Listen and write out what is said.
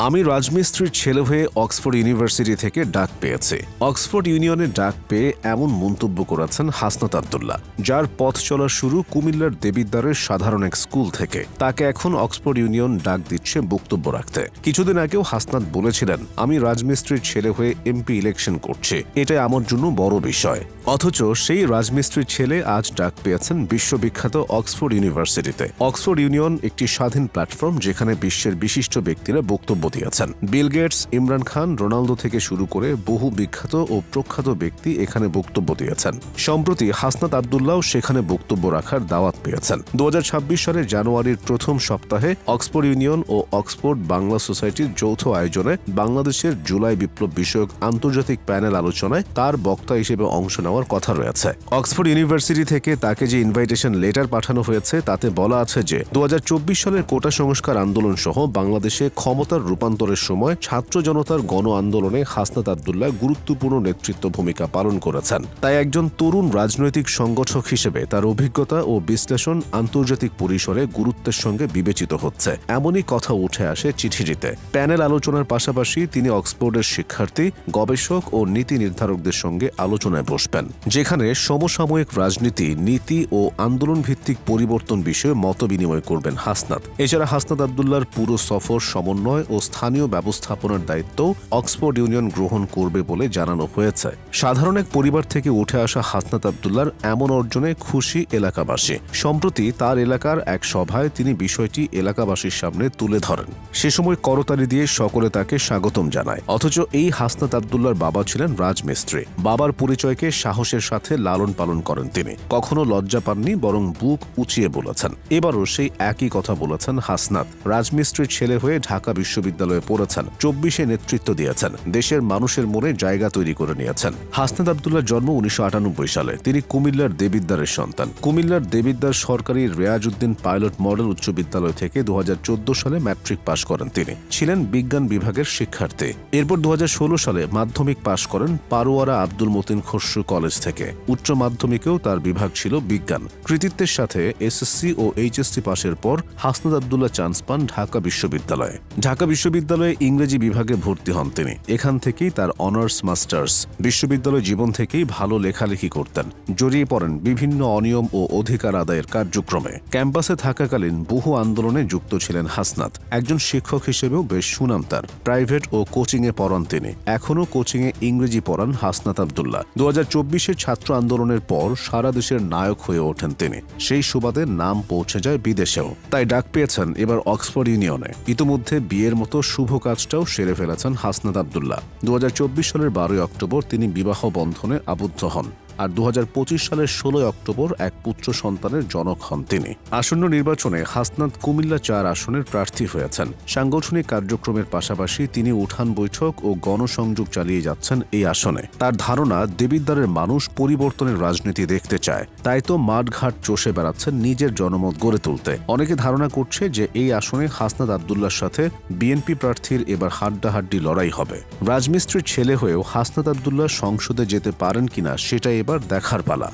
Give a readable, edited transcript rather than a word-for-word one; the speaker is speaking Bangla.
আমি রাজমিস্ত্রির ছেলে হয়ে অক্সফোর্ড ইউনিভার্সিটি থেকে ডাক পেয়েছি। অক্সফোর্ড ইউনিয়নে ডাক পেয়ে এমন মন্তব্য করেছেন হাসনাত আব্দুল্লাহ, যার পথ চলা শুরু কুমিল্লার দেবিদ্বারের সাধারণ এক স্কুল থেকে। তাকে এখন অক্সফোর্ড ইউনিয়ন ডাক দিচ্ছে বক্তব্য রাখতে। কিছুদিন আগেও হাসনাত বলেছিলেন, আমি রাজমিস্ত্রির ছেলে হয়ে এমপি ইলেকশন করছি, এটাই আমার জন্য বড় বিষয়। অথচ সেই রাজমিস্ত্রির ছেলে আজ ডাক পেয়েছেন বিশ্ববিখ্যাত অক্সফোর্ড ইউনিভার্সিটিতে। অক্সফোর্ড ইউনিয়ন একটি স্বাধীন প্ল্যাটফর্ম, যেখানে বিশ্বের বিশিষ্ট ব্যক্তিরা বক্তব্য দিয়েছেন। Bill Gates, Imran Khan, Ronaldo থেকে শুরু করে বহু বিখ্যাত ও প্রখ্যাত ব্যক্তি এখানে বক্তব্য দিয়েছেন। সম্প্রতি হাসনাত আব্দুল্লাহ সেখানে বক্তব্য রাখার দাওয়াত পেয়েছেন। 2026 সালের জানুয়ারির প্রথম সপ্তাহে অক্সফোর্ড ইউনিয়ন ও অক্সফোর্ড বাংলা সোসাইটির যৌথ আয়োজনে বাংলাদেশের জুলাই বিপ্লব বিষয়ক আন্তর্জাতিক প্যানেল আলোচনায় তার বক্তা হিসেবে অংশ নেওয়ার কথা রয়েছে। অক্সফোর্ড ইউনিভার্সিটি থেকে তাকে যে ইনভাইটেশন লেটার পাঠানো হয়েছে তাতে বলা আছে যে 2024 সালের কোটা সংস্কার আন্দোলন সহ বাংলাদেশে ক্ষমতার রূপান্তরের সময় ছাত্র জনতার গণ আন্দোলনে হাসনাত আব্দুল্লাহ গুরুত্বপূর্ণ নেতৃত্ব ভূমিকা পালন করেছেন। তাই একজন তরুণ রাজনৈতিক সংগঠক হিসেবে তার অভিজ্ঞতা ও বিশ্লেষণ আন্তর্জাতিক পরিসরে গুরুত্বের সঙ্গে বিবেচিত হচ্ছে, এমনই কথা উঠে আসে চিঠিটিতে। প্যানেল আলোচনার পাশাপাশি তিনি অক্সফোর্ডের শিক্ষার্থী, গবেষক ও নীতি নির্ধারকদের সঙ্গে আলোচনায় বসবেন, যেখানে সমসাময়িক রাজনীতি, নীতি ও আন্দোলন ভিত্তিক পরিবর্তন বিষয়ে মত বিনিময় করবেন হাসনাত। এছাড়া হাসনাত আব্দুল্লাহর পুরো সফর সমন্বয় ও স্থানীয় ব্যবস্থাপনার দায়িত্ব অক্সফোর্ড ইউনিয়ন গ্রহণ করবে বলে জানানো হয়েছে। সাধারণ এক পরিবার থেকে উঠে আসা হাসনাত আব্দুল্লাহর এমন অর্জনে খুশি এলাকাবাসী। সম্প্রতি তার এলাকার এক সভায় তিনি বিষয়টি এলাকাবাসীর সামনে তুলে ধরেন। সে সময় করতালি দিয়ে সকলে তাকে স্বাগতম জানায়। অথচ এই হাসনাত আব্দুল্লাহর বাবা ছিলেন রাজমিস্ত্রি। বাবার পরিচয়কে সাহসের সাথে লালন পালন করেন তিনি। কখনো লজ্জা পাননি, বরং বুক উঁচিয়ে বলেছেন। এবারও সেই একই কথা বলেছেন হাসনাত। রাজমিস্ত্রির ছেলে হয়ে ঢাকা বিশ্ববিদ্যালয়ে পড়েছেন, 24-এ নেতৃত্ব দিয়েছেন, দেশের মানুষের মনে জায়গা তৈরি করে নিয়েছেন। হাসনাত আব্দুল্লাহর জন্ম 1998 সালে। তিনি কুমিল্লার দেবিদ্বারের সন্তান। কুমিল্লার দেবিদ্বার সরকারি রেয়াজউদ্দিন পাইলট মডেল উচ্চ বিদ্যালয় থেকে 2014 সালে ম্যাট্রিক পাশ করেন তিনি। ছিলেন বিজ্ঞান বিভাগের শিক্ষার্থী। এরপর 2016 সালে মাধ্যমিক পাশ করেন পারোয়ারা আব্দুল মতিন খসরু কলেজ থেকে। উচ্চ মাধ্যমিকেও তার বিভাগ ছিল বিজ্ঞান। কৃতিত্বের সাথে এসএসসি ও এইচএসসি পাশের পর হাসনাত আব্দুল্লাহ চান্স পান ঢাকা বিশ্ববিদ্যালয়ে। ঢাকা বিশ্ববিদ্যালয়ে ইংরেজি বিভাগে ভর্তি হন তিনি। এখান থেকেই তার অনার্স মাস্টার্স। বিশ্ববিদ্যালয় জীবন থেকেই ভালো লেখালেখি করতেন। জড়িয়ে পড়েন বিভিন্ন অনিয়ম ও অধিকার আদায়ের কার্যক্রমে। ক্যাম্পাসে থাকাকালীন বহু আন্দোলনে যুক্ত ছিলেন হাসনাত। একজন শিক্ষক হিসেবেও বেশ সুনাম তার। প্রাইভেট ও কোচিংয়ে পড়ান তিনি। এখনও কোচিংয়ে ইংরেজি পড়ান হাসনাত আব্দুল্লাহ। 2024-এর ছাত্র আন্দোলনের পর সারা দেশের নায়ক হয়ে ওঠেন তিনি। সেই সুবাদে নাম পৌঁছে যায় বিদেশেও। তাই ডাক পেয়েছেন এবার অক্সফোর্ড ইউনিয়নে। ইতিমধ্যে বিয়ের মতো শুভ কাজটাও সেরে ফেলেছেন হাসনাত আব্দুল্লাহ। 2024 সালের 12 অক্টোবর তিনি বিবাহ বন্ধনে আবদ্ধ হন। আর 2025 সালের 16 অক্টোবর এক পুত্র সন্তানের জনক হন তিনি। আসন্ন নির্বাচনে হাসনাত কুমিল্লা 4 আসনের প্রার্থী হয়েছেন। সাংগঠনিক কার্যক্রমের পাশাপাশি তিনি উঠান বৈঠক ও গণসংযোগ চালিয়ে যাচ্ছেন এই আসনে। তার ধারণা, দেবিদ্বারের মানুষ পরিবর্তনের রাজনীতি দেখতে চায়। তাই তো মাঠঘাট চষে বেড়াচ্ছেন নিজের জনমত গড়ে তুলতে। অনেকে ধারণা করছে যে এই আসনে হাসনাত আব্দুল্লাহর সাথে বিএনপি প্রার্থীর এবার হাড্ডাহাড্ডি লড়াই হবে। রাজমিস্ত্রির ছেলে হয়েও হাসনাত আব্দুল্লাহ সংসদে যেতে পারেন কিনা সেটাই এবার দেখার পালা।